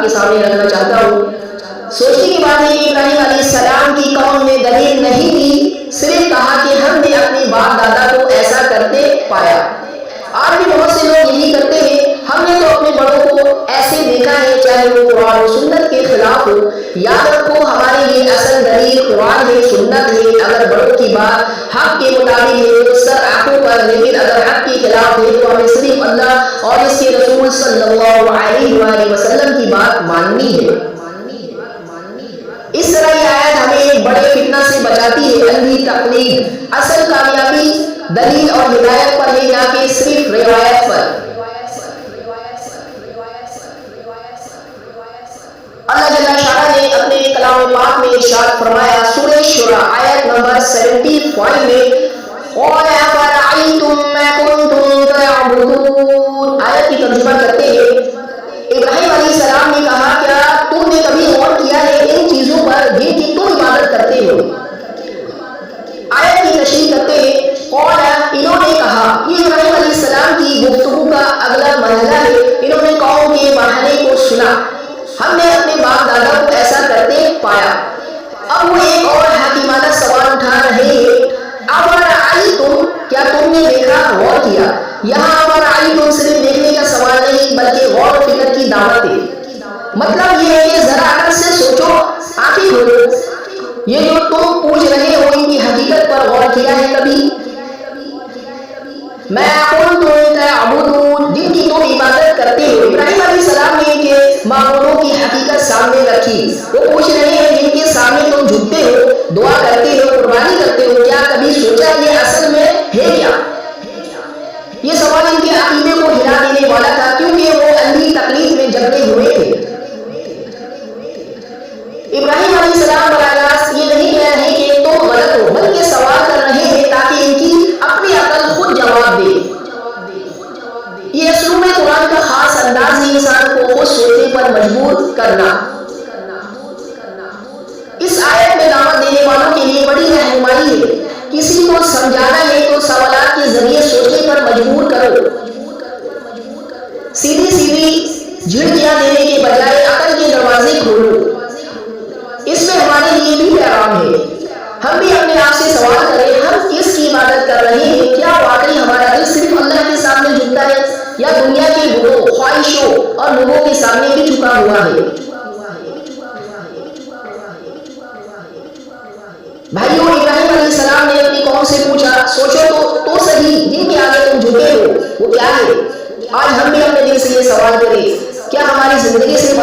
کے سامنے رکھنا چاہتا ہوں۔ سوچنے کی بات ہے کہ ابراہیم علیہ السلام کی قوم نے دلیل نہیں دی، صرف کہا کہ ہم نے اپنے باپ دادا کو ایسا کرتے پایا۔ آج بھی بہت سے لوگ یہی کرتے ہیں، ہم نے تو اپنے بڑوں کو ایسے دیکھا ہے، چاہے وہ قرآن و سنت کے خلاف ہو۔ یاد رکھو ہمارے لیے اصل دلیل قرآن ہے، سنت ہے۔ اگر بڑوں کی بات حق کے مطابق ہے تو سر آنکھوں پر، لیکن اگر حق کے خلاف ہے تو ہمیں صرف اللہ اور اس کے رسول صلی اللہ علیہ وآلہ وسلم کی بات ماننی ہے۔ اس طرح یہ آیت ہمیں ایک بڑے فتنہ سے بچاتی ہے، اندھی تقلید۔ اصل کامیابی دلیل اور ہدایت پر ہے، نہ کہ صرف روایت پر۔ اللہ جل شانہ نے اپنے کلام پاک میں ارشاد فرمایا، سورہ شورى آیت نمبر 75 میں، قَالَ أَفَرَأَيْتُم مَّا كُنتُمْ تَعْبُدُونَ۔ آیت کی ترجمہ کرتے ہیں، ابراہیم علیہ السلام نے کہا، کیا تم نے کبھی غور کیا ہے ان چیزوں پر جن کی تم عبادت کرتے ہو؟ آیت کی تشریح کرتے ہیں، قال، انہوں نے کہا، یہ ابراہیم علیہ السلام کی گفتگو کا اگلا مرحلہ ہے۔ انہوں نے قوم کے مرحلے کو سنا، ہم نے اپنے باپ دادا کو ایسا کرتے پایا۔ اب وہ ایک اور حکیمانہ سوال اٹھا رہے ہیں، افرأیتم، کیا تم نے دیکھا، غور کیا؟ یہاں افرأیتم صرف دیکھنے کا سوال نہیں بلکہ غور و فکر کی دعوت ہے۔ مطلب یہ ہے کہ ذرا عقل سے سوچو، آنکھیں کھولو، یہ جو تم پوچھ رہے ہو ان کی حقیقت پر غور کیا ہے کبھی؟ میں کنتم تعبدون، جن کی تم عبادت کرتے ہو۔ ابراہیم علیہ السلام نے کہ معبودوں کی حقیقت سامنے رکھی، وہ پوچھ رہے ہیں جن کے سامنے تم جھکتے ہو، دعا کرتے ہو، قربانی کرتے ہو، کیا کبھی سوچا یہ اصل میں ہے کیا؟ یہ سوال ان کے عقیدے کو ہلا دینے والا تھا، کیونکہ وہ اندھی تقلید میں جکڑے ہوئے تھے۔ ابراہیم علیہ السلام براہ راست یہ نہیں کہہ رہے کہ تم غلط ہو، بلکہ سوال کر رہے ہیں تاکہ ان کی اپنی عقل خود جواب دے۔ یہ اسلوب قرآن کا خاص انداز ہے، انسان کو خود سوچنے پر مجبور کرنا۔ اس آیت میں دعوت دینے والوں کے لیے بڑی رہنمائی ہے۔ کسی کو سمجھانا ہے تو سوالات کے ذریعے سوچنے پر مجبور کرو، سیدھی سیدھی جھڑکیاں دینے کے بجائے عقل کے دروازے کھولو۔ اس میں ہمارے لیے بھی پیغام ہے، ہم بھی اپنے آپ سے سوال کریں، ہم کس کی عبادت کر رہے ہیں؟ کیا واقعی ہمارا دل صرف اللہ کے سامنے جھکتا ہے یا دنیا کے بتوں، خواہشوں اور لوگوں کے سامنے بھی جھکا ہوا ہے؟ بھائیو، ابراہیم علیہ السلام نے اپنی قوم سے پوچھا، سوچو تو صحیح، جن کے آگے تم جھکے ہو وہ کیا ہے؟ آج ہم بھی اپنے دل سے یہ سوال کریں، کیا ہماری زندگی سے